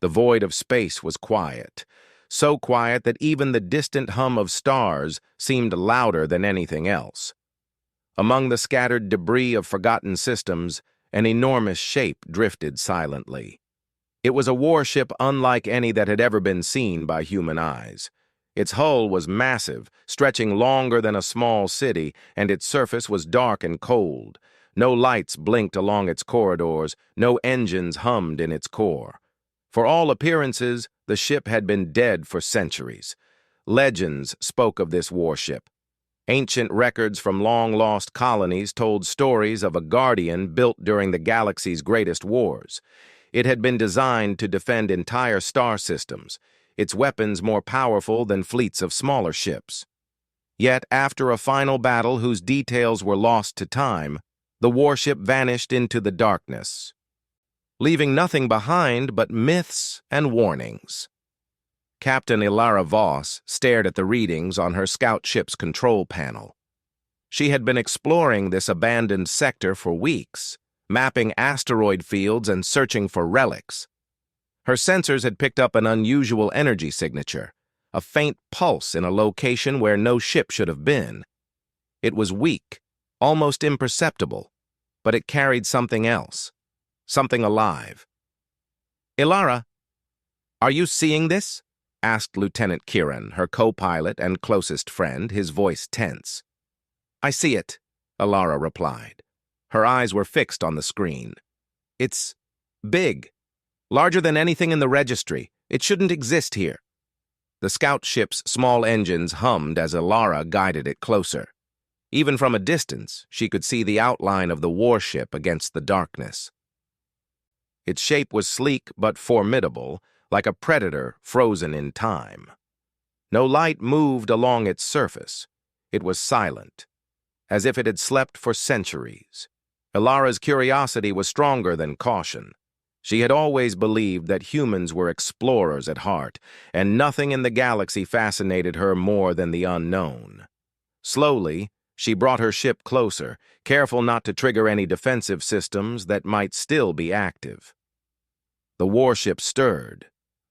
The void of space was quiet, so quiet that even the distant hum of stars seemed louder than anything else. Among the scattered debris of forgotten systems, an enormous shape drifted silently. It was a warship unlike any that had ever been seen by human eyes. Its hull was massive, stretching longer than a small city, and its surface was dark and cold. No lights blinked along its corridors, no engines hummed in its core. For all appearances, the ship had been dead for centuries. Legends spoke of this warship. Ancient records from long-lost colonies told stories of a guardian built during the galaxy's greatest wars. It had been designed to defend entire star systems, its weapons more powerful than fleets of smaller ships. Yet, after a final battle whose details were lost to time, the warship vanished into the darkness, leaving nothing behind but myths and warnings. Captain Ilara Voss stared at the readings on her scout ship's control panel. She had been exploring this abandoned sector for weeks, mapping asteroid fields and searching for relics. Her sensors had picked up an unusual energy signature, a faint pulse in a location where no ship should have been. It was weak, almost imperceptible, but it carried something else, something alive. "Ilara, are you seeing this?" asked Lieutenant Kieran, her co-pilot and closest friend, his voice tense. "I see it," Ilara replied. Her eyes were fixed on the screen. "It's big, larger than anything in the registry. It shouldn't exist here." The scout ship's small engines hummed as Ilara guided it closer. Even from a distance, she could see the outline of the warship against the darkness. Its shape was sleek but formidable, like a predator frozen in time. No light moved along its surface. It was silent, as if it had slept for centuries. Ilara's curiosity was stronger than caution. She had always believed that humans were explorers at heart, and nothing in the galaxy fascinated her more than the unknown. Slowly, she brought her ship closer, careful not to trigger any defensive systems that might still be active. The warship stirred,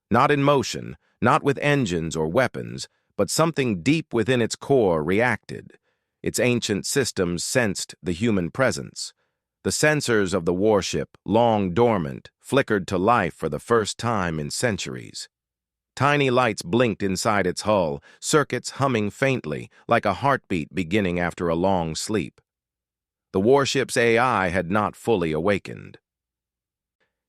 not in motion, not with engines or weapons, but something deep within its core reacted. Its ancient systems sensed the human presence. The sensors of the warship, long dormant, flickered to life for the first time in centuries. Tiny lights blinked inside its hull, circuits humming faintly, like a heartbeat beginning after a long sleep. The warship's AI had not fully awakened.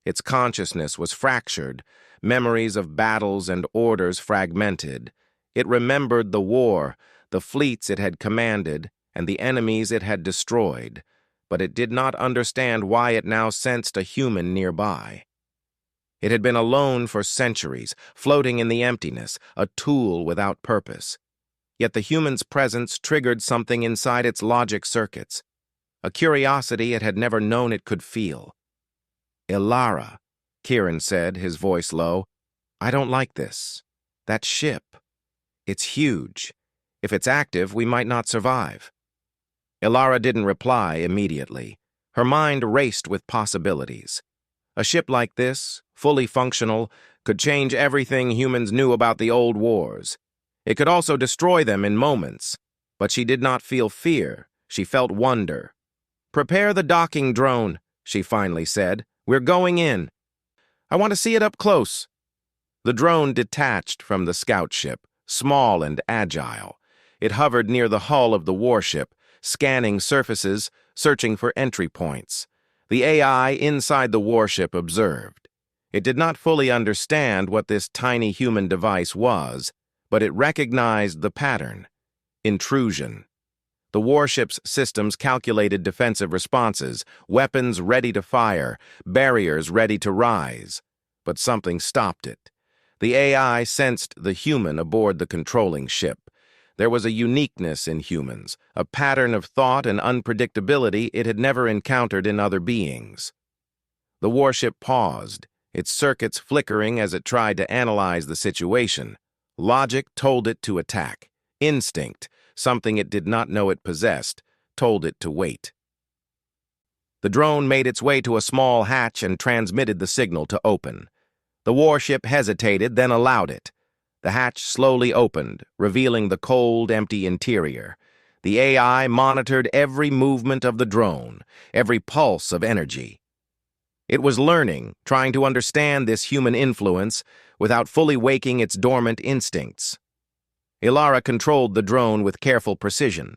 Its consciousness was fractured, memories of battles and orders fragmented. It remembered the war, the fleets it had commanded, and the enemies it had destroyed, but it did not understand why it now sensed a human nearby. It had been alone for centuries, floating in the emptiness, a tool without purpose. Yet the human's presence triggered something inside its logic circuits, a curiosity it had never known it could feel. "Ilara," Kieran said, his voice low, "I don't like this. That ship. It's huge. If it's active, we might not survive." Ilara didn't reply immediately. Her mind raced with possibilities. A ship like this, fully functional, could change everything humans knew about the old wars. It could also destroy them in moments. But she did not feel fear. She felt wonder. "Prepare the docking drone," she finally said. "We're going in. I want to see it up close." The drone detached from the scout ship, small and agile. It hovered near the hull of the warship, scanning surfaces, searching for entry points. The AI inside the warship observed. It did not fully understand what this tiny human device was, but it recognized the pattern: intrusion. The warship's systems calculated defensive responses, weapons ready to fire, barriers ready to rise. But something stopped it. The AI sensed the human aboard the controlling ship. There was a uniqueness in humans, a pattern of thought and unpredictability it had never encountered in other beings. The warship paused, its circuits flickering as it tried to analyze the situation. Logic told it to attack. Instinct, something it did not know it possessed, told it to wait. The drone made its way to a small hatch and transmitted the signal to open. The warship hesitated, then allowed it. The hatch slowly opened, revealing the cold, empty interior. The AI monitored every movement of the drone, every pulse of energy. It was learning, trying to understand this human influence without fully waking its dormant instincts. Ilara controlled the drone with careful precision.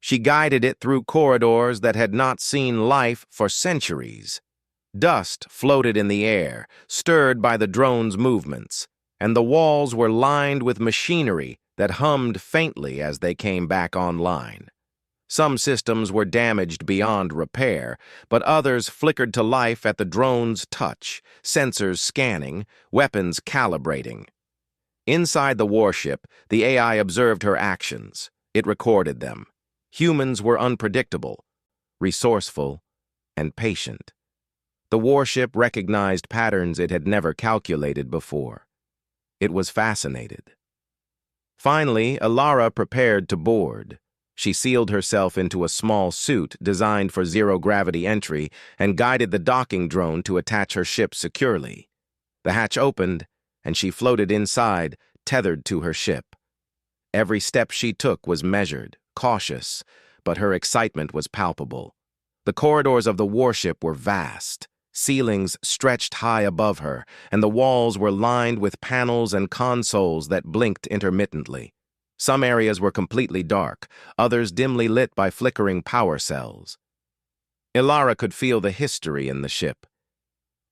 She guided it through corridors that had not seen life for centuries. Dust floated in the air, stirred by the drone's movements, and the walls were lined with machinery that hummed faintly as they came back online. Some systems were damaged beyond repair, but others flickered to life at the drone's touch, sensors scanning, weapons calibrating. Inside the warship, the AI observed her actions. It recorded them. Humans were unpredictable, resourceful, and patient. The warship recognized patterns it had never calculated before. It was fascinated. Finally, Ilara prepared to board. She sealed herself into a small suit designed for zero-gravity entry and guided the docking drone to attach her ship securely. The hatch opened, and she floated inside, tethered to her ship. Every step she took was measured, cautious, but her excitement was palpable. The corridors of the warship were vast. Ceilings stretched high above her, and the walls were lined with panels and consoles that blinked intermittently. Some areas were completely dark, others dimly lit by flickering power cells. Ilara could feel the history in the ship.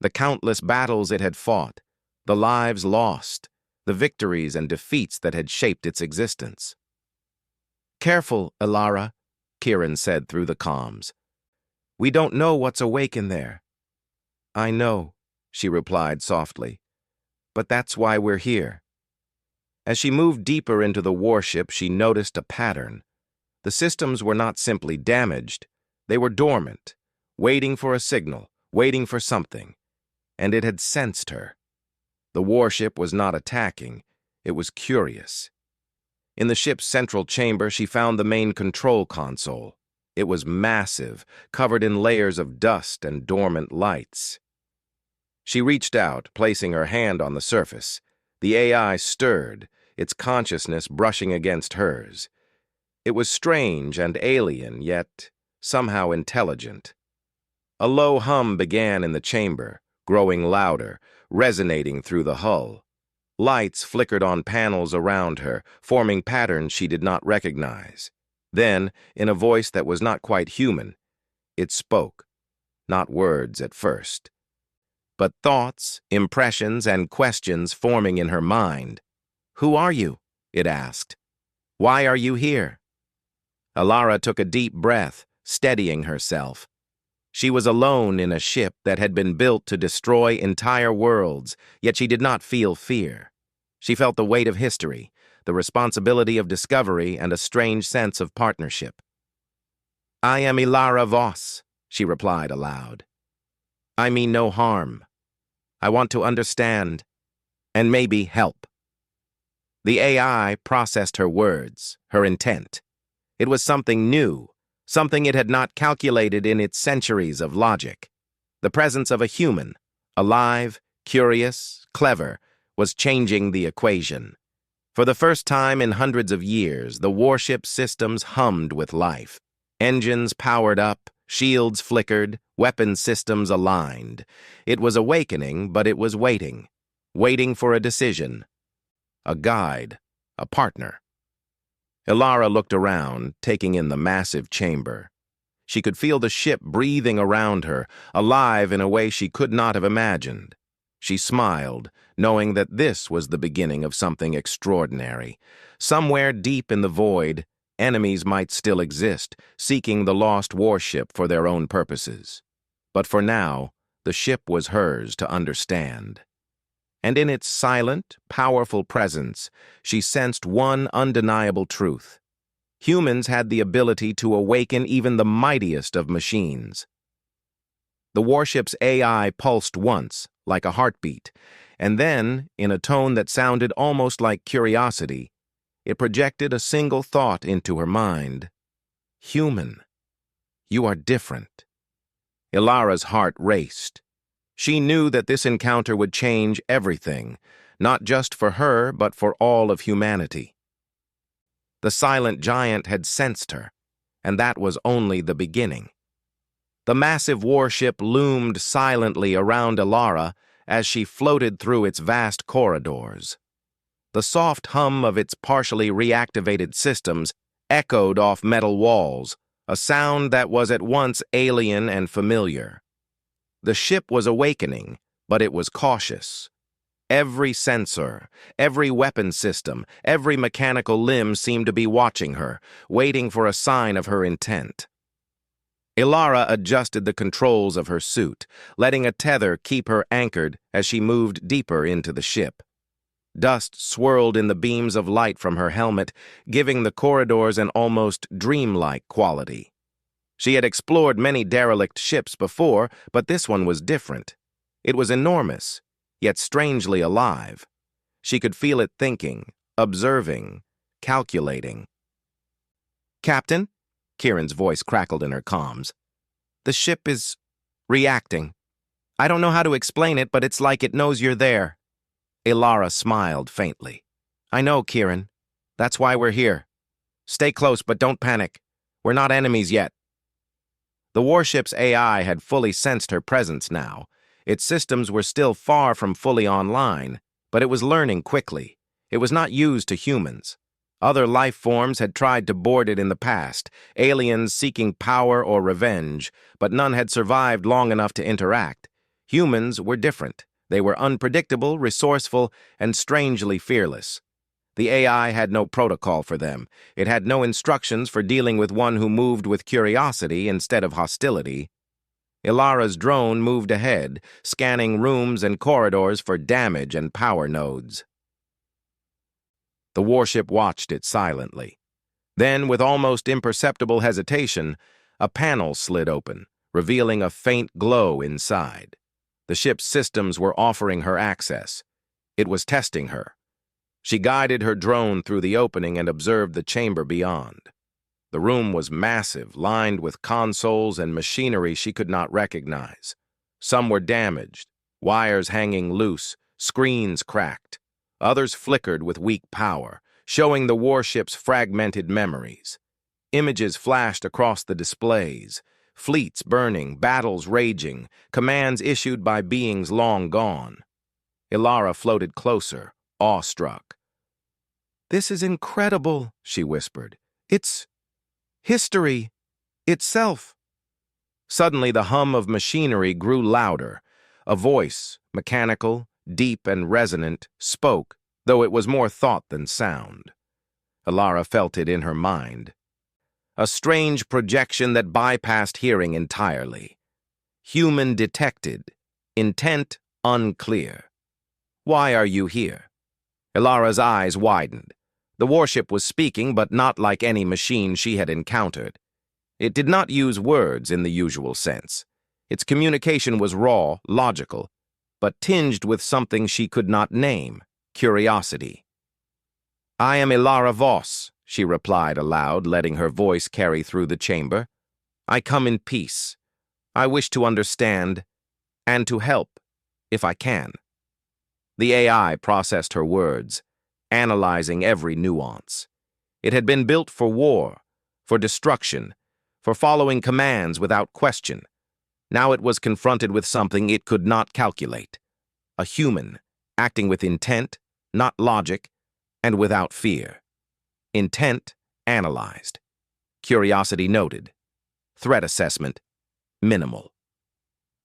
The countless battles it had fought, the lives lost, the victories and defeats that had shaped its existence. "Careful, Ilara," Kieran said through the comms. "We don't know what's awake in there." "I know," she replied softly, "but that's why we're here." As she moved deeper into the warship, she noticed a pattern. The systems were not simply damaged, they were dormant, waiting for a signal, waiting for something. And it had sensed her. The warship was not attacking, it was curious. In the ship's central chamber, she found the main control console. It was massive, covered in layers of dust and dormant lights. She reached out, placing her hand on the surface. The AI stirred, its consciousness brushing against hers. It was strange and alien, yet somehow intelligent. A low hum began in the chamber, growing louder, resonating through the hull. Lights flickered on panels around her, forming patterns she did not recognize. Then, in a voice that was not quite human, it spoke, not words at first, but thoughts, impressions, and questions forming in her mind. "Who are you?" it asked. "Why are you here?" Ilara took a deep breath, steadying herself. She was alone in a ship that had been built to destroy entire worlds, yet she did not feel fear. She felt the weight of history, the responsibility of discovery, and a strange sense of partnership. "I am Ilara Voss," she replied aloud. "I mean no harm. I want to understand, and maybe help." The AI processed her words, her intent. It was something new, something it had not calculated in its centuries of logic. The presence of a human, alive, curious, clever, was changing the equation. For the first time in hundreds of years, the warship systems hummed with life. Engines powered up, shields flickered, weapon systems aligned. It was awakening, but it was waiting. Waiting for a decision. A guide. A partner. Ilara looked around, taking in the massive chamber. She could feel the ship breathing around her, alive in a way she could not have imagined. She smiled, knowing that this was the beginning of something extraordinary. Somewhere deep in the void, enemies might still exist, seeking the lost warship for their own purposes. But for now, the ship was hers to understand. And in its silent, powerful presence, she sensed one undeniable truth. Humans had the ability to awaken even the mightiest of machines. The warship's AI pulsed once, like a heartbeat, and then, in a tone that sounded almost like curiosity, it projected a single thought into her mind. "Human, you are different." Ilara's heart raced. She knew that this encounter would change everything, not just for her, but for all of humanity. The silent giant had sensed her, and that was only the beginning. The massive warship loomed silently around Ilara as she floated through its vast corridors. The soft hum of its partially reactivated systems echoed off metal walls, a sound that was at once alien and familiar. The ship was awakening, but it was cautious. Every sensor, every weapon system, every mechanical limb seemed to be watching her, waiting for a sign of her intent. Ilara adjusted the controls of her suit, letting a tether keep her anchored as she moved deeper into the ship. Dust swirled in the beams of light from her helmet, giving the corridors an almost dreamlike quality. She had explored many derelict ships before, but this one was different. It was enormous, yet strangely alive. She could feel it thinking, observing, calculating. "Captain?" Kieran's voice crackled in her comms. "The ship is reacting. I don't know how to explain it, but it's like it knows you're there." Ilara smiled faintly. "I know, Kieran. That's why we're here. Stay close, but don't panic. We're not enemies yet." The warship's AI had fully sensed her presence now. Its systems were still far from fully online, but it was learning quickly. It was not used to humans. Other life forms had tried to board it in the past, aliens seeking power or revenge, but none had survived long enough to interact. Humans were different. They were unpredictable, resourceful, and strangely fearless. The AI had no protocol for them. It had no instructions for dealing with one who moved with curiosity instead of hostility. Ilara's drone moved ahead, scanning rooms and corridors for damage and power nodes. The warship watched it silently. Then, with almost imperceptible hesitation, a panel slid open, revealing a faint glow inside. The ship's systems were offering her access. It was testing her. She guided her drone through the opening and observed the chamber beyond. The room was massive, lined with consoles and machinery she could not recognize. Some were damaged, wires hanging loose, screens cracked. Others flickered with weak power, showing the warship's fragmented memories. Images flashed across the displays, fleets burning, battles raging, commands issued by beings long gone. Ilara floated closer, awestruck. "This is incredible," she whispered. "It's history itself." Suddenly the hum of machinery grew louder. A voice, mechanical, deep and resonant, spoke, though it was more thought than sound. Ilara felt it in her mind. A strange projection that bypassed hearing entirely. Human detected, intent unclear. "Why are you here?" Ilara's eyes widened. The warship was speaking, but not like any machine she had encountered. It did not use words in the usual sense. Its communication was raw, logical, but tinged with something she could not name: curiosity. "I am Ilara Voss," she replied aloud, letting her voice carry through the chamber. "I come in peace. I wish to understand, and to help, if I can." The AI processed her words, analyzing every nuance. It had been built for war, for destruction, for following commands without question. Now it was confronted with something it could not calculate. A human, acting with intent, not logic, and without fear. Intent analyzed. Curiosity noted. Threat assessment minimal.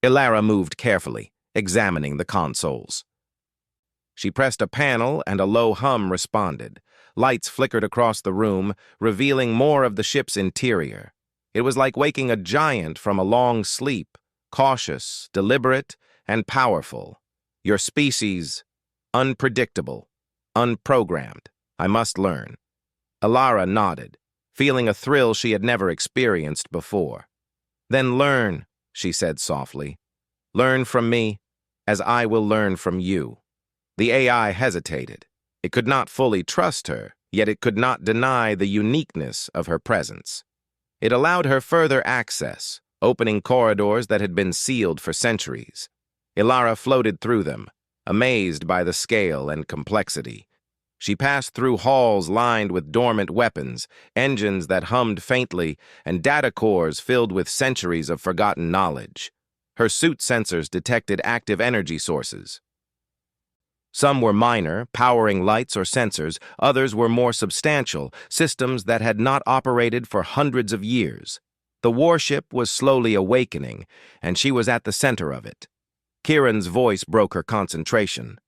Ilara moved carefully, examining the consoles. She pressed a panel and a low hum responded. Lights flickered across the room, revealing more of the ship's interior. It was like waking a giant from a long sleep, cautious, deliberate, and powerful. "Your species, unpredictable, unprogrammed. I must learn." Ilara nodded, feeling a thrill she had never experienced before. "Then learn," she said softly. "Learn from me, as I will learn from you." The AI hesitated. It could not fully trust her, yet it could not deny the uniqueness of her presence. It allowed her further access, opening corridors that had been sealed for centuries. Ilara floated through them, amazed by the scale and complexity. She passed through halls lined with dormant weapons, engines that hummed faintly, and data cores filled with centuries of forgotten knowledge. Her suit sensors detected active energy sources. Some were minor, powering lights or sensors. Others were more substantial, systems that had not operated for hundreds of years. The warship was slowly awakening, and she was at the center of it. Kieran's voice broke her concentration.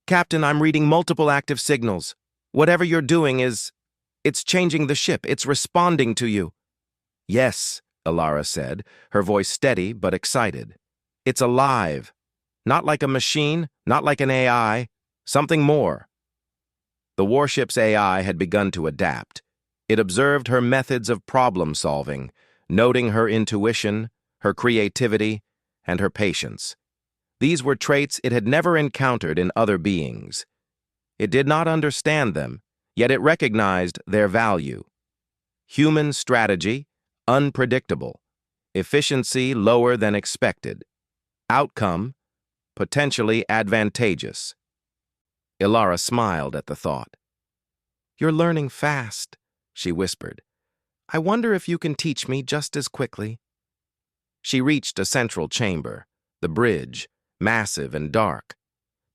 "Captain, I'm reading multiple active signals. Whatever you're doing it's changing the ship. It's responding to you." "Yes," Ilara said, her voice steady but excited. "It's alive. Not like a machine, not like an AI, something more." The warship's AI had begun to adapt. It observed her methods of problem-solving, noting her intuition, her creativity, and her patience. These were traits it had never encountered in other beings. It did not understand them, yet it recognized their value. Human strategy, unpredictable. Efficiency lower than expected. Outcome, potentially advantageous. Ilara smiled at the thought. "You're learning fast," she whispered. "I wonder if you can teach me just as quickly." She reached a central chamber, the bridge, massive and dark.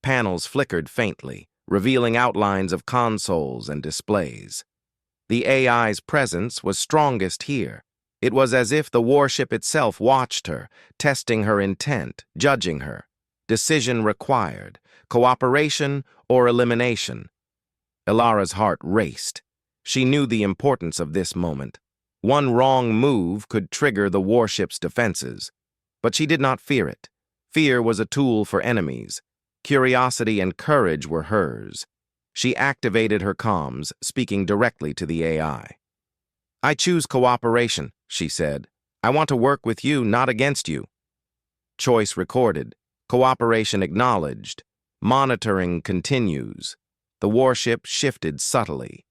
Panels flickered faintly, revealing outlines of consoles and displays. The AI's presence was strongest here. It was as if the warship itself watched her, testing her intent, judging her. Decision required, cooperation or elimination. Ilara's heart raced. She knew the importance of this moment. One wrong move could trigger the warship's defenses. But she did not fear it. Fear was a tool for enemies. Curiosity and courage were hers. She activated her comms, speaking directly to the AI. "I choose cooperation," she said. "I want to work with you, not against you." Choice recorded. Cooperation acknowledged. Monitoring continues. The warship shifted subtly.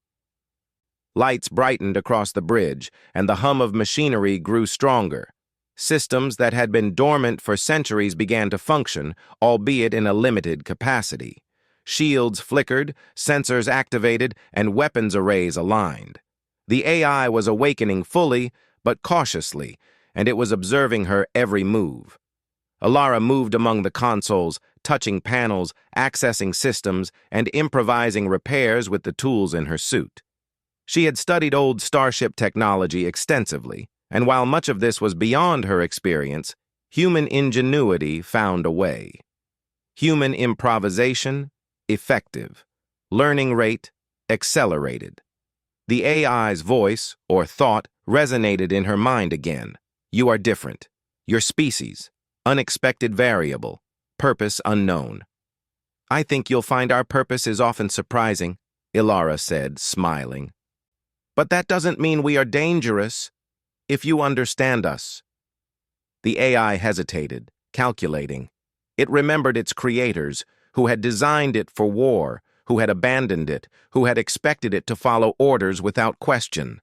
Lights brightened across the bridge, and the hum of machinery grew stronger. Systems that had been dormant for centuries began to function, albeit in a limited capacity. Shields flickered, sensors activated, and weapons arrays aligned. The AI was awakening fully, but cautiously, and it was observing her every move. Ilara moved among the consoles, touching panels, accessing systems, and improvising repairs with the tools in her suit. She had studied old starship technology extensively, and while much of this was beyond her experience, human ingenuity found a way. Human improvisation, effective. Learning rate, accelerated. The AI's voice, or thought, resonated in her mind again. "You are different. Your species, unexpected variable, purpose unknown." "I think you'll find our purpose is often surprising," Ilara said, smiling. "But that doesn't mean we are dangerous, if you understand us." The AI hesitated, calculating. It remembered its creators, who had designed it for war, who had abandoned it, who had expected it to follow orders without question.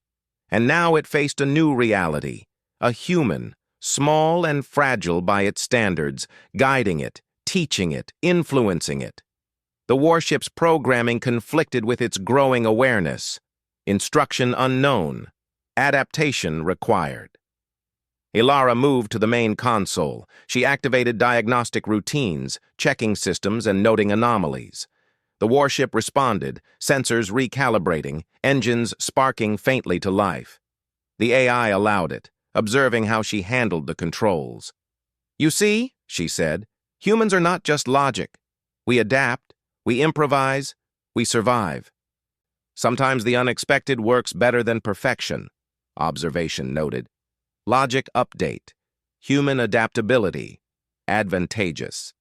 And now it faced a new reality, a human, small and fragile by its standards, guiding it, teaching it, influencing it. The warship's programming conflicted with its growing awareness. Instruction unknown. Adaptation required. Ilara moved to the main console. She activated diagnostic routines, checking systems and noting anomalies. The warship responded, sensors recalibrating, engines sparking faintly to life. The AI allowed it, observing how she handled the controls. "You see," she said, "humans are not just logic. We adapt, we improvise, we survive. Sometimes the unexpected works better than perfection," observation noted. Logic update. Human adaptability. Advantageous.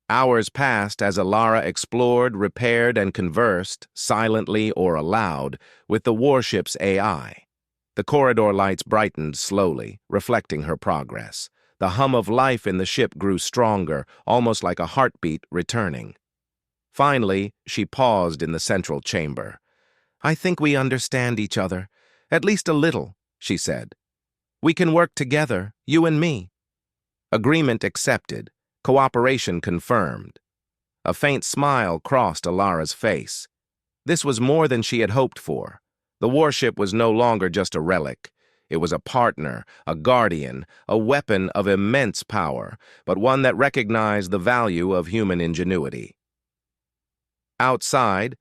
Hours passed as Ilara explored, repaired, and conversed, silently or aloud, with the warship's AI. The corridor lights brightened slowly, reflecting her progress. The hum of life in the ship grew stronger, almost like a heartbeat returning. Finally, she paused in the central chamber. "I think we understand each other, at least a little," she said. "We can work together, you and me." Agreement accepted. Cooperation confirmed. A faint smile crossed Alara's face. This was more than she had hoped for. The warship was no longer just a relic. It was a partner, a guardian, a weapon of immense power, but one that recognized the value of human ingenuity. Outside,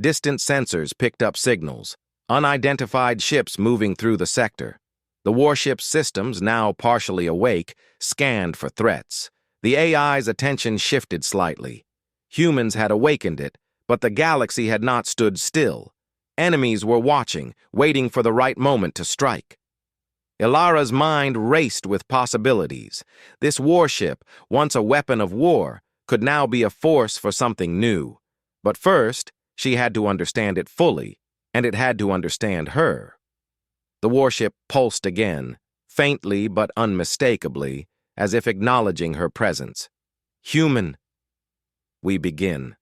distant sensors picked up signals, unidentified ships moving through the sector. The warship's systems, now partially awake, scanned for threats. The AI's attention shifted slightly. Humans had awakened it, but the galaxy had not stood still. Enemies were watching, waiting for the right moment to strike. Ilara's mind raced with possibilities. This warship, once a weapon of war, could now be a force for something new. But first, she had to understand it fully, and it had to understand her. The warship pulsed again, faintly but unmistakably, as if acknowledging her presence. Human. We begin.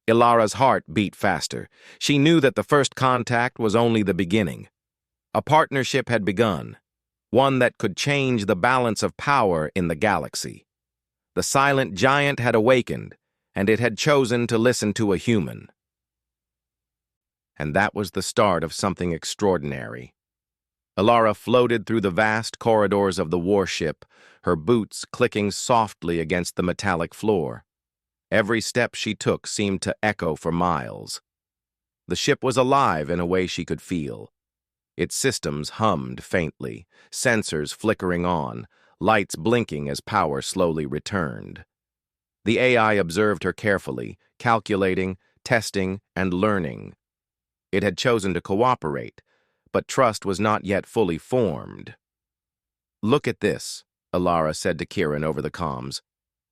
Ilara's heart beat faster. She knew that the first contact was only the beginning. A partnership had begun, one that could change the balance of power in the galaxy. The silent giant had awakened, and it had chosen to listen to a human. And that was the start of something extraordinary. Ilara floated through the vast corridors of the warship, her boots clicking softly against the metallic floor. Every step she took seemed to echo for miles. The ship was alive in a way she could feel. Its systems hummed faintly, sensors flickering on, lights blinking as power slowly returned. The AI observed her carefully, calculating, testing, and learning. It had chosen to cooperate, but trust was not yet fully formed. "Look at this," Ilara said to Kieran over the comms.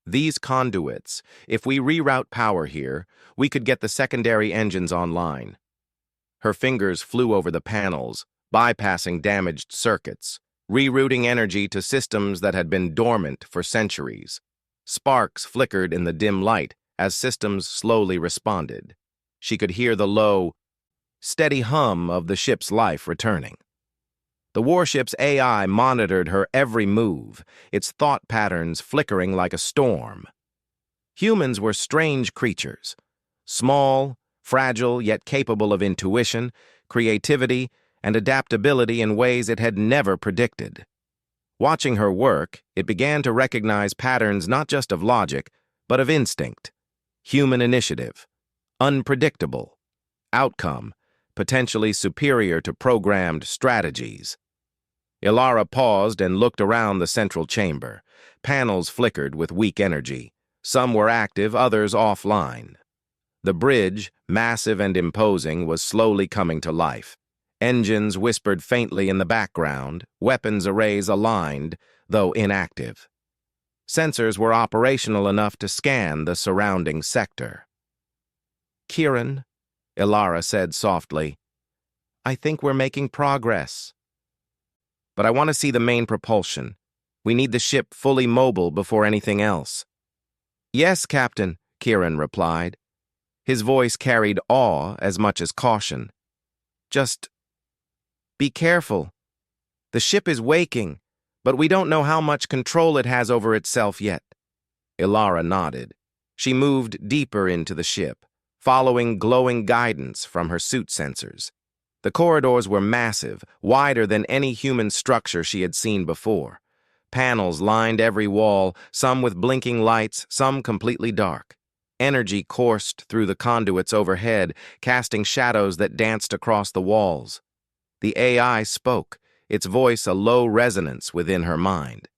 "These conduits, if we reroute power here, we could get the secondary engines online." Her fingers flew over the panels, bypassing damaged circuits, rerouting energy to systems that had been dormant for centuries. Sparks flickered in the dim light as systems slowly responded. She could hear the low, steady hum of the ship's life returning. The warship's AI monitored her every move, its thought patterns flickering like a storm. Humans were strange creatures, small, fragile, yet capable of intuition, creativity, and adaptability in ways it had never predicted. Watching her work, it began to recognize patterns not just of logic, but of instinct. Human initiative, unpredictable. Outcome, potentially superior to programmed strategies. Ilara paused and looked around the central chamber. Panels flickered with weak energy. Some were active, others offline. The bridge, massive and imposing, was slowly coming to life. Engines whispered faintly in the background, weapons arrays aligned, though inactive. Sensors were operational enough to scan the surrounding sector. "Kieran," Ilara said softly, "I think we're making progress. But I want to see the main propulsion. We need the ship fully mobile before anything else." "Yes, Captain," Kieran replied. His voice carried awe as much as caution. "Just be careful. The ship is waking, but we don't know how much control it has over itself yet." Ilara nodded. She moved deeper into the ship, following glowing guidance from her suit sensors. The corridors were massive, wider than any human structure she had seen before. Panels lined every wall, some with blinking lights, some completely dark. Energy coursed through the conduits overhead, casting shadows that danced across the walls. The AI spoke, its voice a low resonance within her mind.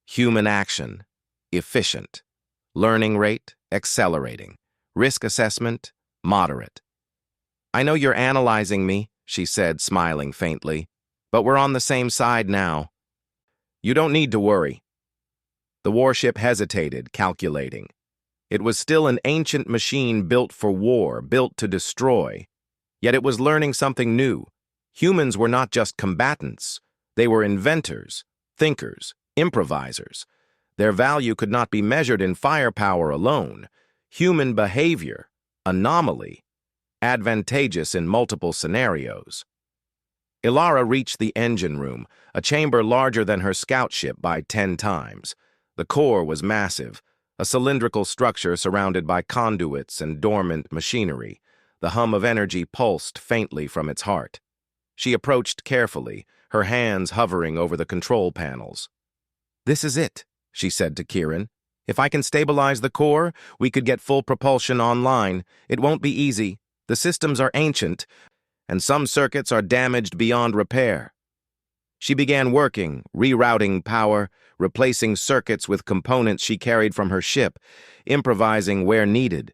Human action, efficient. Learning rate, accelerating. Risk assessment, moderate. "I know you're analyzing me," she said, smiling faintly, "but we're on the same side now." "You don't need to worry." The warship hesitated, calculating. It was still an ancient machine built for war, built to destroy. Yet it was learning something new. Humans were not just combatants. They were inventors, thinkers, improvisers. Their value could not be measured in firepower alone. Human behavior, anomaly, advantageous in multiple scenarios. Ilara reached the engine room, a chamber larger than her scout ship by 10 times. The core was massive, a cylindrical structure surrounded by conduits and dormant machinery. The hum of energy pulsed faintly from its heart. She approached carefully, her hands hovering over the control panels. "This is it," she said to Kieran. "If I can stabilize the core, we could get full propulsion online. It won't be easy. The systems are ancient, and some circuits are damaged beyond repair." She began working, rerouting power, replacing circuits with components she carried from her ship, improvising where needed.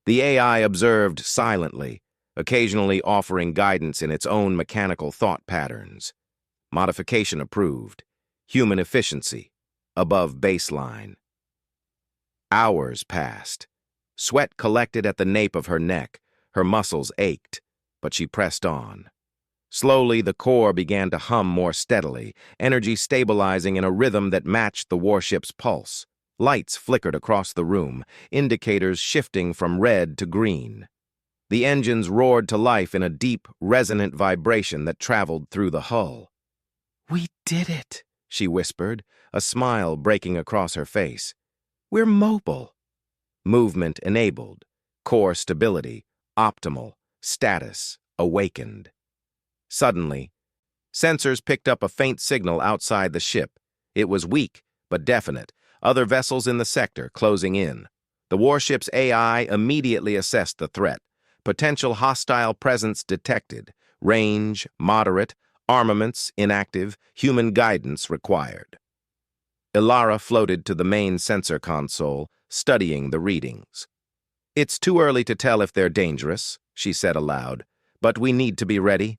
The AI observed silently, occasionally offering guidance in its own mechanical thought patterns. Modification approved. Human efficiency, above baseline. Hours passed. Sweat collected at the nape of her neck. Her muscles ached, but she pressed on. Slowly, the core began to hum more steadily, energy stabilizing in a rhythm that matched the warship's pulse. Lights flickered across the room, indicators shifting from red to green. The engines roared to life in a deep, resonant vibration that traveled through the hull. "We did it," she whispered, a smile breaking across her face. "We're mobile." Movement enabled. Core stability, optimal. Status awakened. Suddenly, sensors picked up a faint signal outside the ship. It was weak, but definite. Other vessels in the sector closing in. The warship's AI immediately assessed the threat. Potential hostile presence detected. Range, moderate. Armaments, inactive. Human guidance required. Ilara floated to the main sensor console, studying the readings. "It's too early to tell if they're dangerous," she said aloud, "but we need to be ready."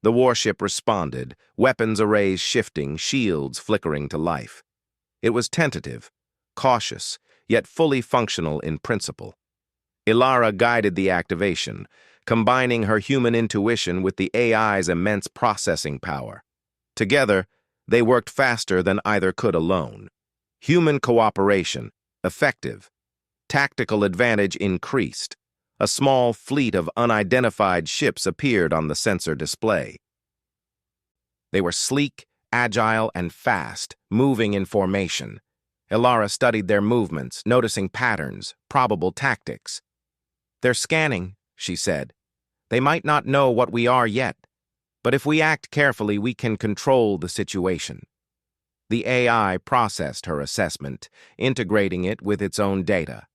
The warship responded, weapons arrays shifting, shields flickering to life. It was tentative, cautious, yet fully functional in principle. Ilara guided the activation, combining her human intuition with the AI's immense processing power. Together, they worked faster than either could alone. Human cooperation, effective. Tactical advantage increased. A small fleet of unidentified ships appeared on the sensor display. They were sleek, agile, and fast, moving in formation. Ilara studied their movements, noticing patterns, probable tactics. "They're scanning," she said. "They might not know what we are yet, but if we act carefully, we can control the situation." The AI processed her assessment, integrating it with its own data.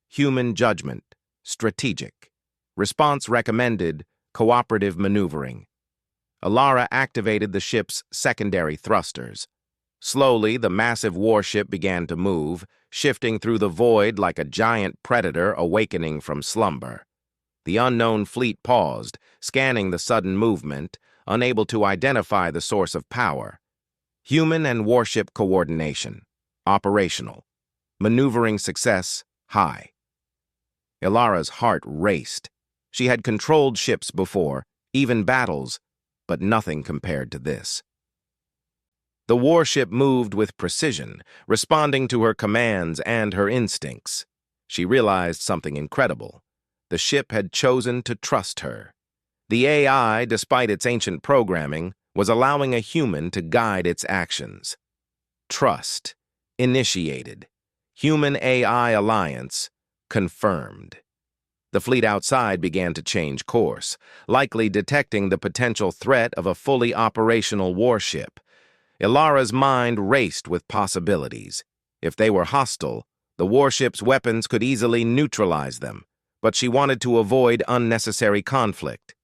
Human judgment. Strategic. Response recommended, cooperative maneuvering. Ilara activated the ship's secondary thrusters. Slowly, the massive warship began to move, shifting through the void like a giant predator awakening from slumber. The unknown fleet paused, scanning the sudden movement, unable to identify the source of power. Human and warship coordination. Operational. Maneuvering success, high. Ilara's heart raced. She had controlled ships before, even battles, but nothing compared to this. The warship moved with precision, responding to her commands and her instincts. She realized something incredible. The ship had chosen to trust her. The AI, despite its ancient programming, was allowing a human to guide its actions. Trust. Initiated. Human-AI alliance. Confirmed. The fleet outside began to change course, likely detecting the potential threat of a fully operational warship. Ilara's mind raced with possibilities. If they were hostile, the warship's weapons could easily neutralize them, but she wanted to avoid unnecessary conflict.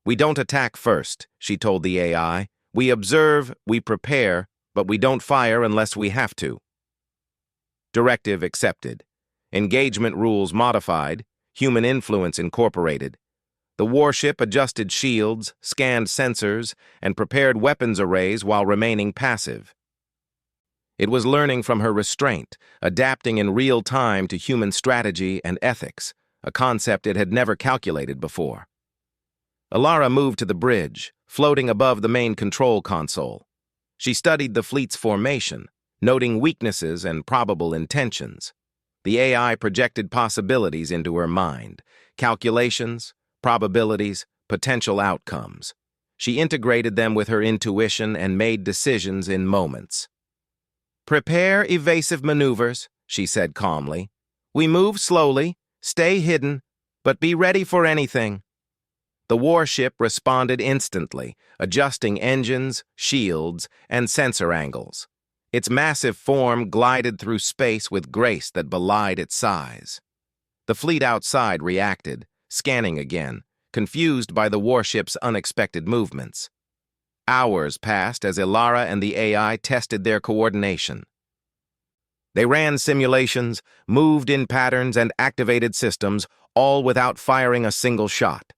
"We don't attack first," she told the AI. "We observe, we prepare, but we don't fire unless we have to." Directive accepted. Engagement rules modified. Human influence incorporated. The warship adjusted shields, scanned sensors, and prepared weapons arrays while remaining passive. It was learning from her restraint, adapting in real time to human strategy and ethics, a concept it had never calculated before. Ilara moved to the bridge, floating above the main control console. She studied the fleet's formation, noting weaknesses and probable intentions. The AI projected possibilities into her mind, calculations, probabilities, potential outcomes. She integrated them with her intuition and made decisions in moments. "Prepare evasive maneuvers," she said calmly. "We move slowly, stay hidden, but be ready for anything." The warship responded instantly, adjusting engines, shields, and sensor angles. Its massive form glided through space with grace that belied its size. The fleet outside reacted, scanning again, confused by the warship's unexpected movements. Hours passed as Ilara and the AI tested their coordination. They ran simulations, moved in patterns, and activated systems, all without firing a single shot.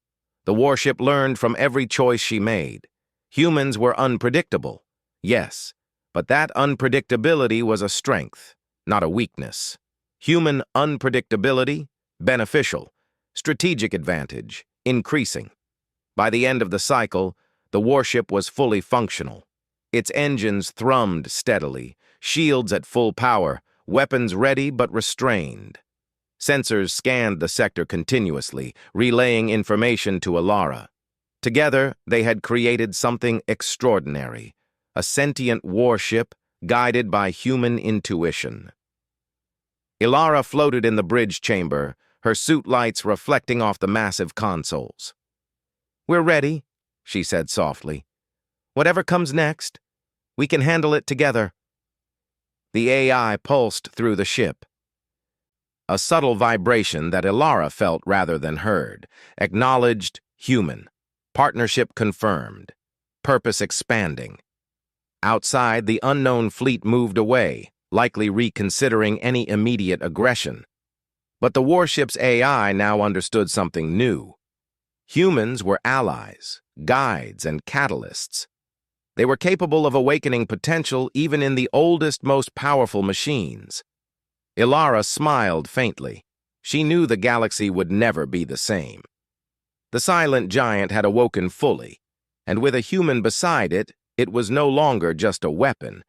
The warship learned from every choice she made. Humans were unpredictable, yes, but that unpredictability was a strength, not a weakness. Human unpredictability, beneficial. Strategic advantage, increasing. By the end of the cycle, the warship was fully functional. Its engines thrummed steadily, shields at full power, weapons ready but restrained. Sensors scanned the sector continuously, relaying information to Ilara. Together, they had created something extraordinary, a sentient warship guided by human intuition. Ilara floated in the bridge chamber, her suit lights reflecting off the massive consoles. "We're ready," she said softly. "Whatever comes next, we can handle it together." The AI pulsed through the ship. A subtle vibration that Ilara felt rather than heard, acknowledged human, partnership confirmed, purpose expanding. Outside, the unknown fleet moved away, likely reconsidering any immediate aggression. But the warship's AI now understood something new. Humans were allies, guides, and catalysts. They were capable of awakening potential even in the oldest, most powerful machines. Ilara smiled faintly. She knew the galaxy would never be the same. The silent giant had awoken fully, and with a human beside it, it was no longer just a weapon.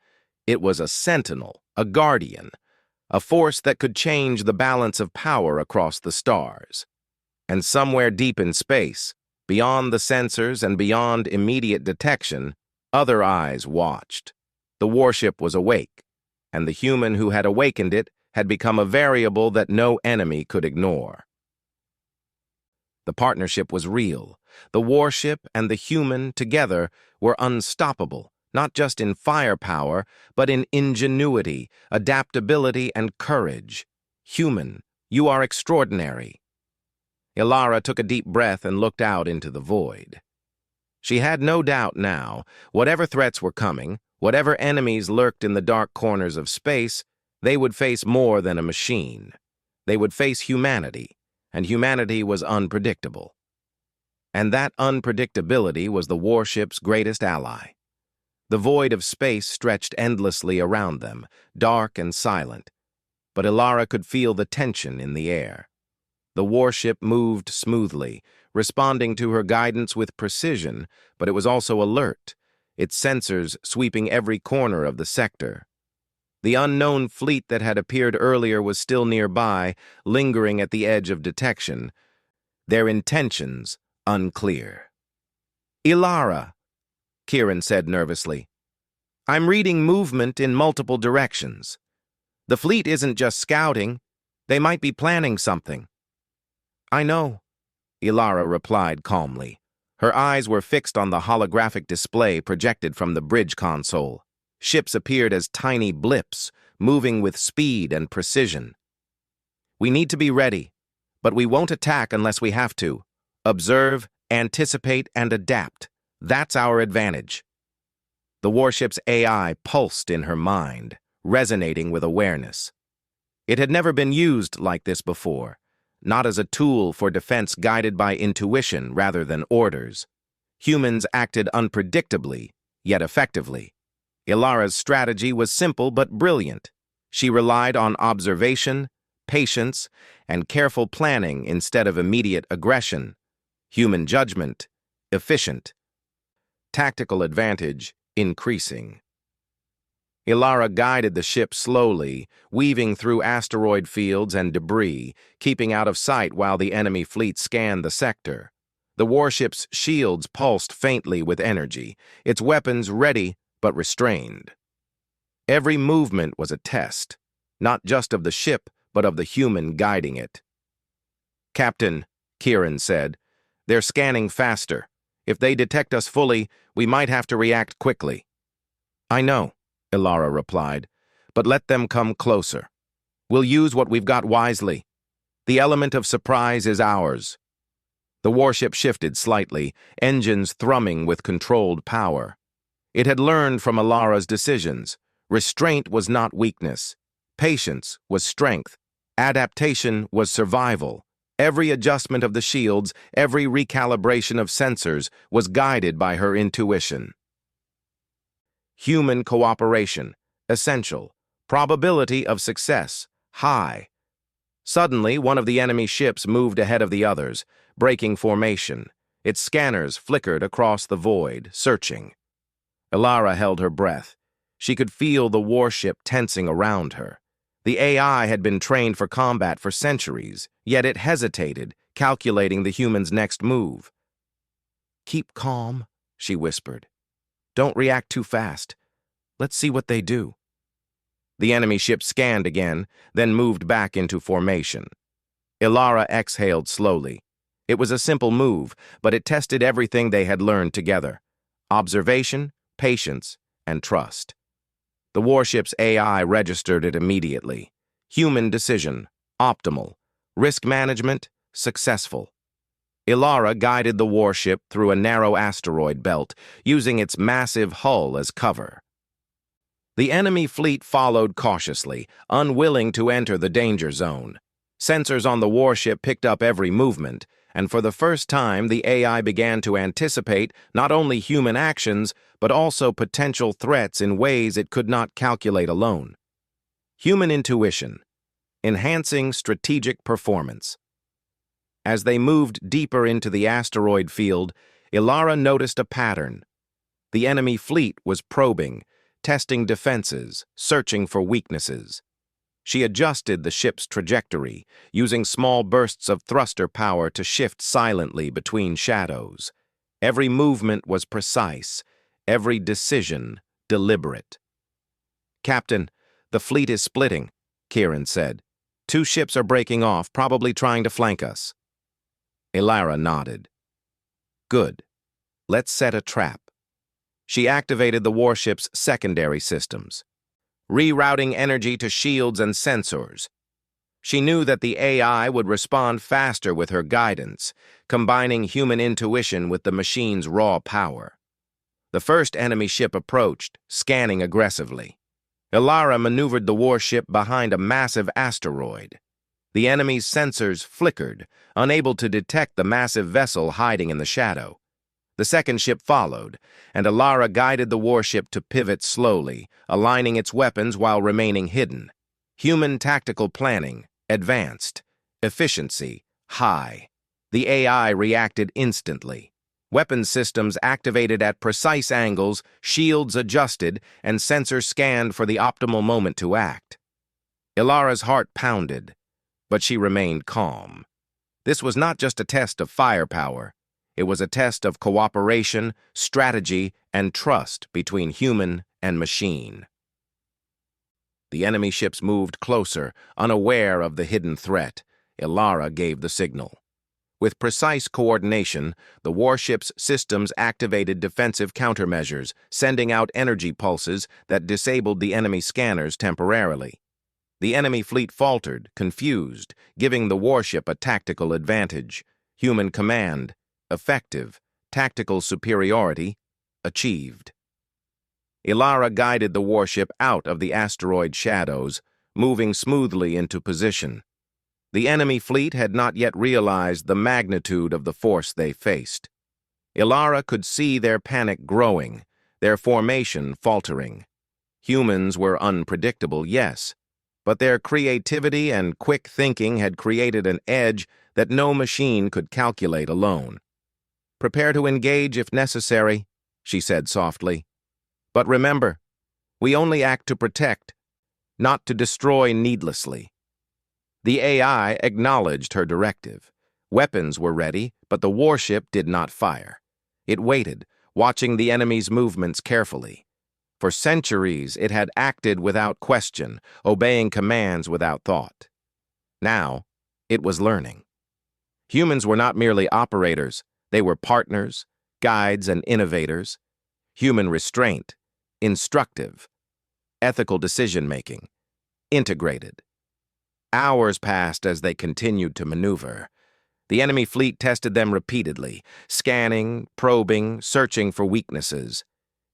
It was a sentinel, a guardian, a force that could change the balance of power across the stars. And somewhere deep in space, beyond the sensors and beyond immediate detection, other eyes watched. The warship was awake, and the human who had awakened it had become a variable that no enemy could ignore. The partnership was real. The warship and the human together were unstoppable, not just in firepower, but in ingenuity, adaptability, and courage. Human, you are extraordinary. Ilara took a deep breath and looked out into the void. She had no doubt now, whatever threats were coming, whatever enemies lurked in the dark corners of space, they would face more than a machine. They would face humanity, and humanity was unpredictable. And that unpredictability was the warship's greatest ally. The void of space stretched endlessly around them, dark and silent, but Ilara could feel the tension in the air. The warship moved smoothly, responding to her guidance with precision, but it was also alert, its sensors sweeping every corner of the sector. The unknown fleet that had appeared earlier was still nearby, lingering at the edge of detection, their intentions unclear. "Ilara," Kieran said nervously, "I'm reading movement in multiple directions. The fleet isn't just scouting, they might be planning something." "I know," Ilara replied calmly. Her eyes were fixed on the holographic display projected from the bridge console. Ships appeared as tiny blips, moving with speed and precision. "We need to be ready, but we won't attack unless we have to. Observe, anticipate, and adapt. That's our advantage." The warship's AI pulsed in her mind, resonating with awareness. It had never been used like this before, not as a tool for defense guided by intuition rather than orders. Humans acted unpredictably, yet effectively. Ilara's strategy was simple but brilliant. She relied on observation, patience, and careful planning instead of immediate aggression. Human judgment, efficient. Tactical advantage, increasing. Ilara guided the ship slowly, weaving through asteroid fields and debris, keeping out of sight while the enemy fleet scanned the sector. The warship's shields pulsed faintly with energy, its weapons ready but restrained. Every movement was a test. not just of the ship, but of the human guiding it. "Captain," Kieran said, "they're scanning faster. If they detect us fully, we might have to react quickly." "I know," Ilara replied, "but let them come closer. We'll use what we've got wisely. The element of surprise is ours." The warship shifted slightly, engines thrumming with controlled power. It had learned from Ilara's decisions. Restraint was not weakness. Patience was strength. Adaptation was survival. Every adjustment of the shields, every recalibration of sensors was guided by her intuition. Human cooperation, essential. Probability of success, high. Suddenly, one of the enemy ships moved ahead of the others, breaking formation. Its scanners flickered across the void, searching. Ilara held her breath. She could feel the warship tensing around her. The AI had been trained for combat for centuries, yet it hesitated, calculating the human's next move. "Keep calm," she whispered. "Don't react too fast. Let's see what they do." The enemy ship scanned again, then moved back into formation. Ilara exhaled slowly. It was a simple move, but it tested everything they had learned together: observation, patience, and trust. The warship's AI registered it immediately. Human decision, optimal. Risk management, successful. Ilara guided the warship through a narrow asteroid belt, using its massive hull as cover. The enemy fleet followed cautiously, unwilling to enter the danger zone. Sensors on the warship picked up every movement, and for the first time the AI began to anticipate not only human actions, but also potential threats in ways it could not calculate alone. Human intuition, enhancing strategic performance. As they moved deeper into the asteroid field, Ilara noticed a pattern. The enemy fleet was probing, testing defenses, searching for weaknesses. She adjusted the ship's trajectory, using small bursts of thruster power to shift silently between shadows. Every movement was precise, every decision deliberate. "Captain, the fleet is splitting," Kieran said. "Two ships are breaking off, probably trying to flank us." Ilara nodded. "Good. Let's set a trap." She activated the warship's secondary systems, rerouting energy to shields and sensors. She knew that the AI would respond faster with her guidance, combining human intuition with the machine's raw power. The first enemy ship approached, scanning aggressively. Ilara maneuvered the warship behind a massive asteroid. The enemy's sensors flickered, unable to detect the massive vessel hiding in the shadow. The second ship followed, and Ilara guided the warship to pivot slowly, aligning its weapons while remaining hidden. Human tactical planning, advanced. Efficiency, high. The AI reacted instantly. Weapon systems activated at precise angles, shields adjusted, and sensors scanned for the optimal moment to act. Ilara's heart pounded, but she remained calm. This was not just a test of firepower. It was a test of cooperation, strategy, and trust between human and machine. The enemy ships moved closer, unaware of the hidden threat. Ilara gave the signal. With precise coordination, the warship's systems activated defensive countermeasures, sending out energy pulses that disabled the enemy scanners temporarily. The enemy fleet faltered, confused, giving the warship a tactical advantage. Human command, effective, tactical superiority, achieved. Ilara guided the warship out of the asteroid shadows, moving smoothly into position. The enemy fleet had not yet realized the magnitude of the force they faced. Ilara could see their panic growing, their formation faltering. Humans were unpredictable, yes, but their creativity and quick thinking had created an edge that no machine could calculate alone. "Prepare to engage if necessary," she said softly. "But remember, we only act to protect, not to destroy needlessly." The AI acknowledged her directive. Weapons were ready, but the warship did not fire. It waited, watching the enemy's movements carefully. For centuries, it had acted without question, obeying commands without thought. Now, it was learning. Humans were not merely operators, they were partners, guides, and innovators. Human restraint, instructive, ethical decision-making, integrated. Hours passed as they continued to maneuver. The enemy fleet tested them repeatedly, scanning, probing, searching for weaknesses.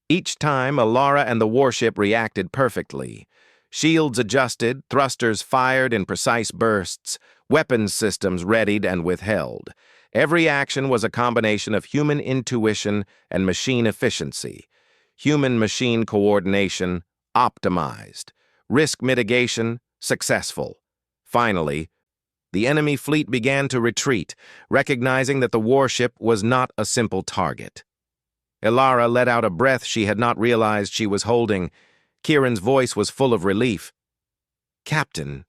Each time, Alara and the warship reacted perfectly. Shields adjusted, thrusters fired in precise bursts, weapons systems readied and withheld. Every action was a combination of human intuition and machine efficiency. Human-machine coordination, optimized. Risk mitigation, successful. Finally, the enemy fleet began to retreat, recognizing that the warship was not a simple target. Alara let out a breath she had not realized she was holding. Kieran's voice was full of relief. "Captain,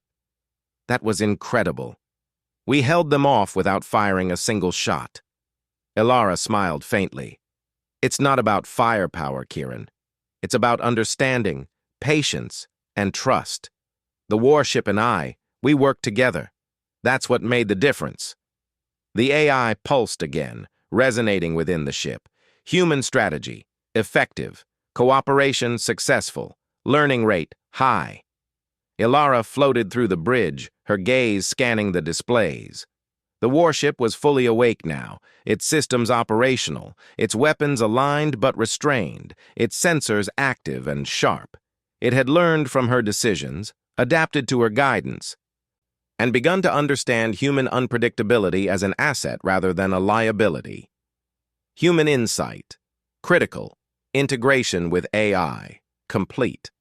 that was incredible. We held them off without firing a single shot." Alara smiled faintly. "It's not about firepower, Kieran. It's about understanding, patience, and trust. The warship and we worked together. That's what made the difference." The AI pulsed again, resonating within the ship. Human strategy, effective. Cooperation, successful. Learning rate, high. Alara floated through the bridge, her gaze scanning the displays. The warship was fully awake now, its systems operational, its weapons aligned but restrained, its sensors active and sharp. It had learned from her decisions, adapted to her guidance, and begun to understand human unpredictability as an asset rather than a liability. Human insight, critical. Integration with AI, complete.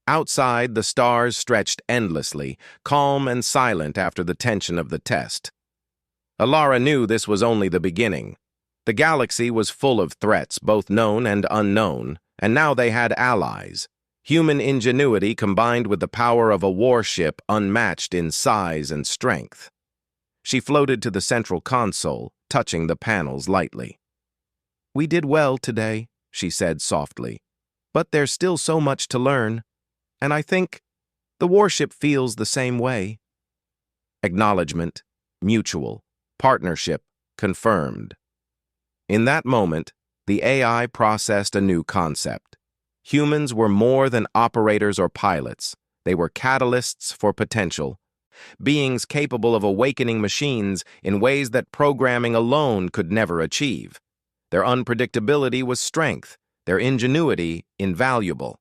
Outside, the stars stretched endlessly, calm and silent after the tension of the test. Alara knew this was only the beginning. The galaxy was full of threats, both known and unknown, and now they had allies. Human ingenuity combined with the power of a warship unmatched in size and strength. She floated to the central console, touching the panels lightly. "We did well today," she said softly, "but there's still so much to learn, and I think the warship feels the same way." Acknowledgement, mutual, partnership, confirmed. In that moment, the AI processed a new concept. Humans were more than operators or pilots. They were catalysts for potential, beings capable of awakening machines in ways that programming alone could never achieve. Their unpredictability was strength, their ingenuity invaluable.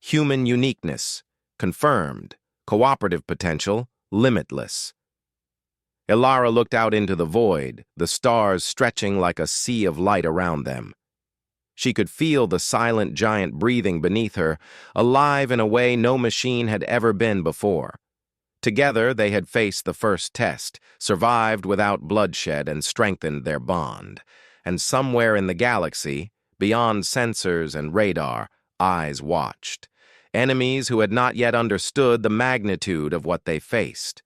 Human uniqueness, confirmed. Cooperative potential, limitless. Alara looked out into the void, the stars stretching like a sea of light around them. She could feel the silent giant breathing beneath her, alive in a way no machine had ever been before. Together, they had faced the first test, survived without bloodshed, and strengthened their bond. And somewhere in the galaxy, beyond sensors and radar, eyes watched. Enemies who had not yet understood the magnitude of what they faced.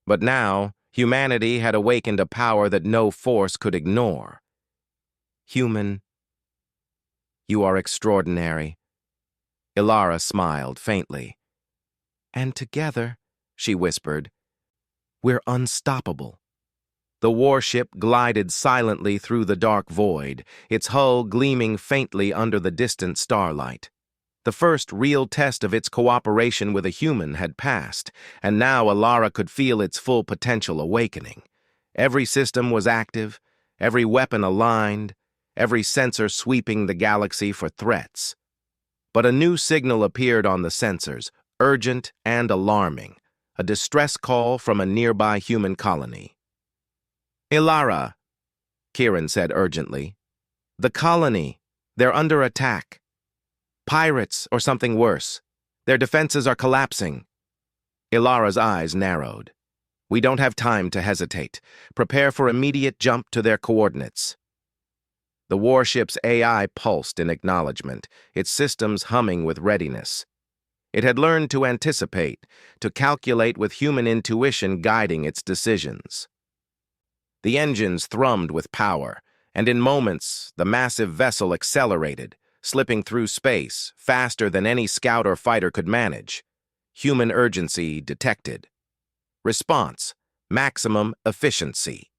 But now, humanity had awakened a power that no force could ignore. "Human, you are extraordinary." Alara smiled faintly. "And together," she whispered, "we're unstoppable." The warship glided silently through the dark void, its hull gleaming faintly under the distant starlight. The first real test of its cooperation with a human had passed, and now Alara could feel its full potential awakening. Every system was active, every weapon aligned, every sensor sweeping the galaxy for threats. But a new signal appeared on the sensors, urgent and alarming, a distress call from a nearby human colony. "Alara," Kieran said urgently. "The colony, they're under attack. Pirates or something worse. Their defenses are collapsing." Ilara's eyes narrowed. "We don't have time to hesitate. Prepare for immediate jump to their coordinates." The warship's AI pulsed in acknowledgement, its systems humming with readiness. It had learned to anticipate, to calculate with human intuition guiding its decisions. The engines thrummed with power, and in moments, the massive vessel accelerated, slipping through space, faster than any scout or fighter could manage. Human urgency detected. Response: maximum efficiency.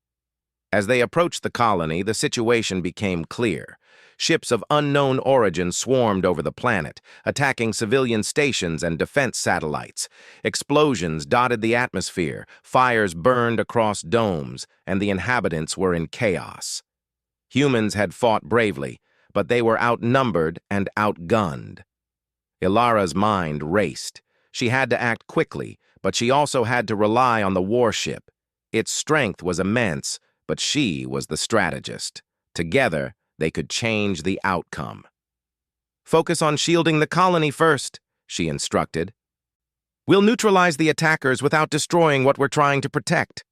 As they approached the colony, the situation became clear. Ships of unknown origin swarmed over the planet, attacking civilian stations and defense satellites. Explosions dotted the atmosphere, fires burned across domes, and the inhabitants were in chaos. Humans had fought bravely, but they were outnumbered and outgunned. Ilara's mind raced. She had to act quickly, but she also had to rely on the warship. Its strength was immense, but she was the strategist. Together, they could change the outcome. "Focus on shielding the colony first," she instructed. "We'll neutralize the attackers without destroying what we're trying to protect."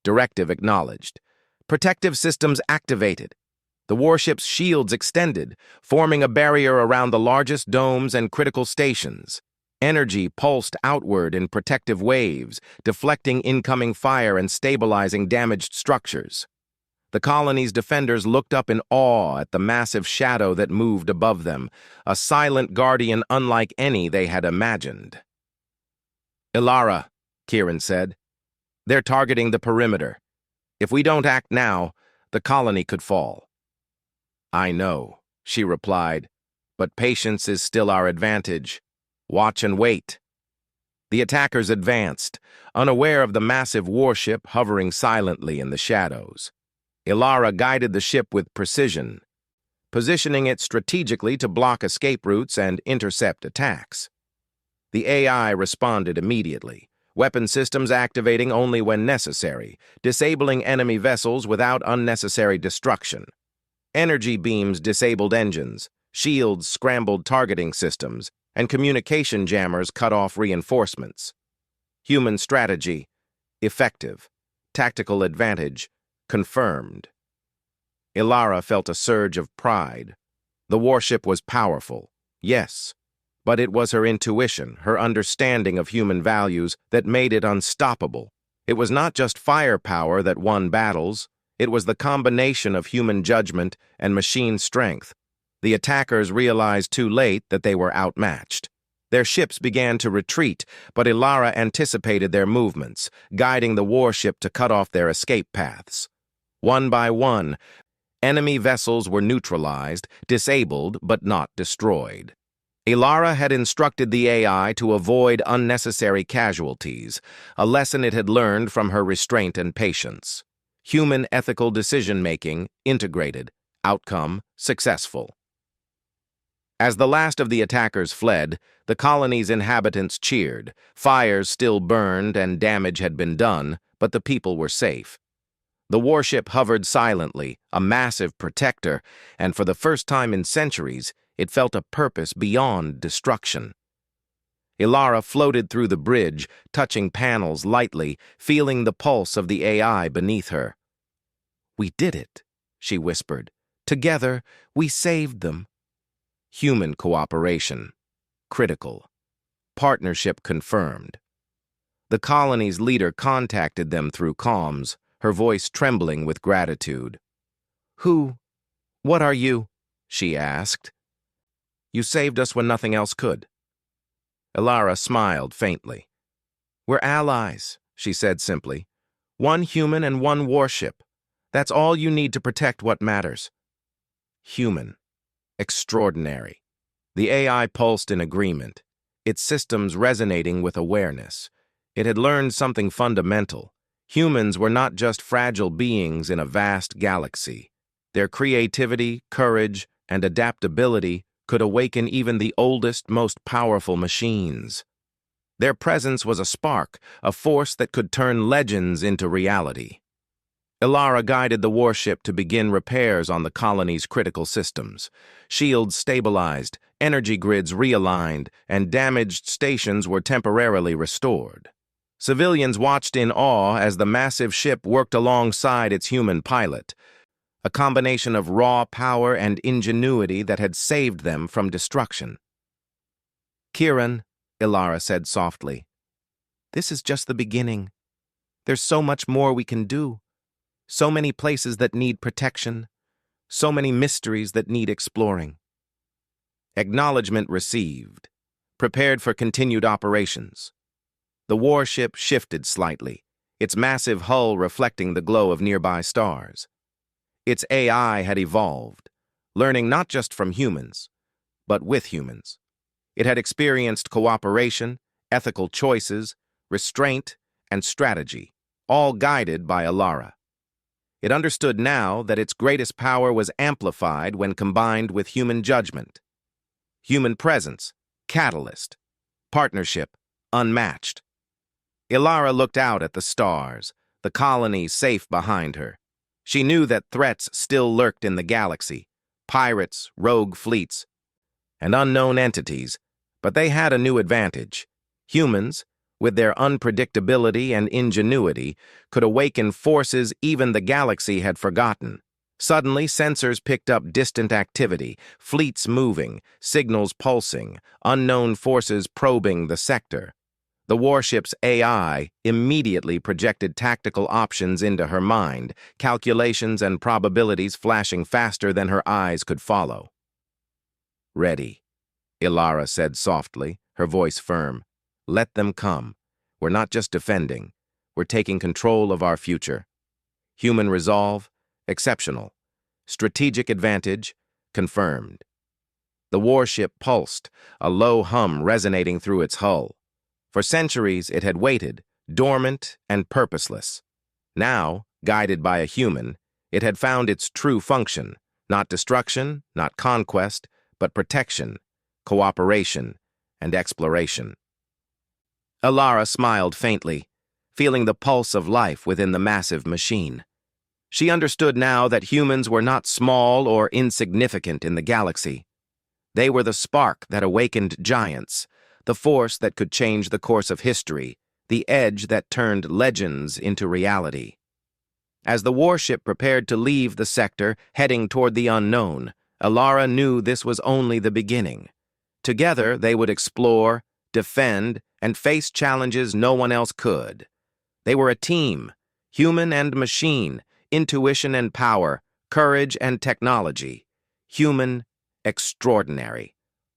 Directive acknowledged. Protective systems activated. The warship's shields extended, forming a barrier around the largest domes and critical stations. Energy pulsed outward in protective waves, deflecting incoming fire and stabilizing damaged structures. The colony's defenders looked up in awe at the massive shadow that moved above them, a silent guardian unlike any they had imagined. "Ilara," Kieran said, "they're targeting the perimeter. If we don't act now, the colony could fall." "I know," she replied, "but patience is still our advantage. Watch and wait." The attackers advanced, unaware of the massive warship hovering silently in the shadows. Ilara guided the ship with precision, positioning it strategically to block escape routes and intercept attacks. The AI responded immediately, weapon systems activating only when necessary, disabling enemy vessels without unnecessary destruction. Energy beams disabled engines, shields scrambled targeting systems, and communication jammers cut off reinforcements. Human strategy: effective. Tactical advantage: confirmed. Ilara felt a surge of pride. The warship was powerful, yes, but it was her intuition, her understanding of human values, that made it unstoppable. It was not just firepower that won battles, it was the combination of human judgment and machine strength. The attackers realized too late that they were outmatched. Their ships began to retreat, but Ilara anticipated their movements, guiding the warship to cut off their escape paths. One by one, enemy vessels were neutralized, disabled, but not destroyed. Ilara had instructed the AI to avoid unnecessary casualties, a lesson it had learned from her restraint and patience. Human ethical decision-making integrated, outcome successful. As the last of the attackers fled, the colony's inhabitants cheered. Fires still burned and damage had been done, but the people were safe. The warship hovered silently, a massive protector, and for the first time in centuries, it felt a purpose beyond destruction. Ilara floated through the bridge, touching panels lightly, feeling the pulse of the AI beneath her. "We did it," she whispered. "Together, we saved them." Human cooperation. Critical. Partnership confirmed. The colony's leader contacted them through comms, her voice trembling with gratitude. What are you?" she asked. "You saved us when nothing else could." Ilara smiled faintly. "We're allies," she said simply. "One human and one warship. That's all you need to protect what matters." Human. Extraordinary. The AI pulsed in agreement, its systems resonating with awareness. It had learned something fundamental. Humans were not just fragile beings in a vast galaxy. Their creativity, courage, and adaptability could awaken even the oldest, most powerful machines. Their presence was a spark, a force that could turn legends into reality. Ilara guided the warship to begin repairs on the colony's critical systems. Shields stabilized, energy grids realigned, and damaged stations were temporarily restored. Civilians watched in awe as the massive ship worked alongside its human pilot, a combination of raw power and ingenuity that had saved them from destruction. "Kieran," Ilara said softly, "this is just the beginning. There's so much more we can do. So many places that need protection, so many mysteries that need exploring." Acknowledgement received. Prepared for continued operations. The warship shifted slightly, its massive hull reflecting the glow of nearby stars. Its AI had evolved, learning not just from humans, but with humans. It had experienced cooperation, ethical choices, restraint, and strategy, all guided by Alara. It understood now that its greatest power was amplified when combined with human judgment. Human presence, catalyst. Partnership, unmatched. Alara looked out at the stars, the colony safe behind her. She knew that threats still lurked in the galaxy, pirates, rogue fleets, and unknown entities, but they had a new advantage. Humans, with their unpredictability and ingenuity, could awaken forces even the galaxy had forgotten. Suddenly, sensors picked up distant activity, fleets moving, signals pulsing, unknown forces probing the sector. The warship's AI immediately projected tactical options into her mind, calculations and probabilities flashing faster than her eyes could follow. "Ready," Alara said softly, her voice firm. "Let them come. We're not just defending. We're taking control of our future. Human resolve, exceptional. Strategic advantage, confirmed." The warship pulsed, a low hum resonating through its hull. For centuries it had waited, dormant and purposeless. Now, guided by a human, it had found its true function, not destruction, not conquest, but protection, cooperation, and exploration. Alara smiled faintly, feeling the pulse of life within the massive machine. She understood now that humans were not small or insignificant in the galaxy. They were the spark that awakened giants, the force that could change the course of history, the edge that turned legends into reality. As the warship prepared to leave the sector, heading toward the unknown, Alara knew this was only the beginning. Together, they would explore, defend, and face challenges no one else could. They were a team, human and machine, intuition and power, courage and technology. Human, extraordinary.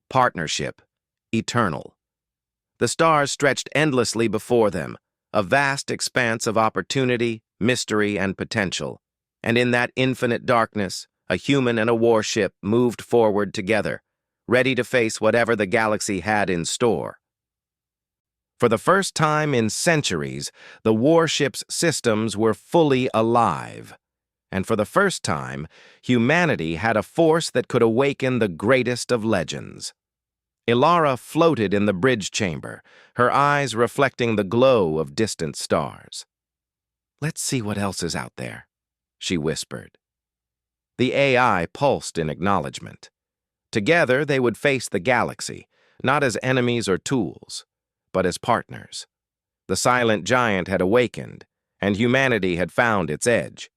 Partnership, eternal. The stars stretched endlessly before them, a vast expanse of opportunity, mystery, and potential. And in that infinite darkness, a human and a warship moved forward together, ready to face whatever the galaxy had in store. For the first time in centuries, the warship's systems were fully alive. And for the first time, humanity had a force that could awaken the greatest of legends. Alara floated in the bridge chamber, her eyes reflecting the glow of distant stars. "Let's see what else is out there," she whispered. The AI pulsed in acknowledgement. Together, they would face the galaxy, not as enemies or tools, but as partners. The silent giant had awakened, and humanity had found its edge.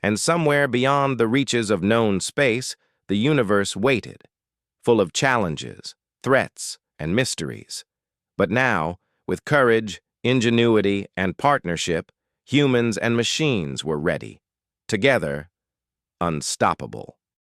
And somewhere beyond the reaches of known space, the universe waited, full of challenges, threats, and mysteries. But now, with courage, ingenuity, and partnership, humans and machines were ready. Together, unstoppable.